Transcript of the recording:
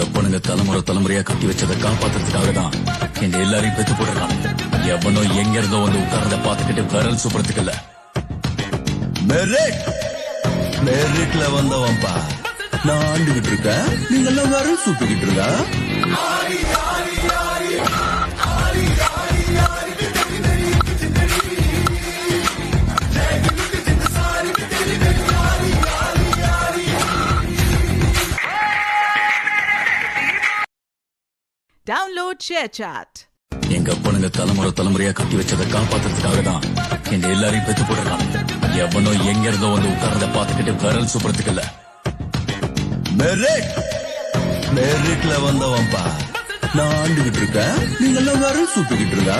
அப்பனுங்க தலைமுறையா கட்டி வச்சதை காப்பாத்துறதுக்காக தான் எங்க எல்லாரையும் பெத்து போடுறாங்க. எவனோ எங்க இருந்தோ வந்து உட்கார்றத பாத்துக்கிட்டு விரல் சூப்பறதுக்கு இல்ல. மெரிட்ல வந்தவன்பா நான் ஆண்டுகிட்டு இருக்கேன், நீங்க எல்லாம் விரல் சூப்பிக்கிட்டு இருக்கா. Download ShareChat. எங்க அப்பனுங்க தலைமுறையா கட்டி வச்சதை காப்பாத்துறதுக்காக தான் எங்க எல்லாரையும் பெத்து போடுறாங்க. எவனோ எங்க இருந்தோ வந்து உட்கார்றத பாத்துக்கிட்டு விரல் சூப்பறதுக்கு இல்ல. மெரிட்ல வந்தவன்பா நான் ஆண்டுகிட்டு இருக்கேன், நீங்க எல்லாம் விரல் சூப்பிக்கிட்டு இருக்கா.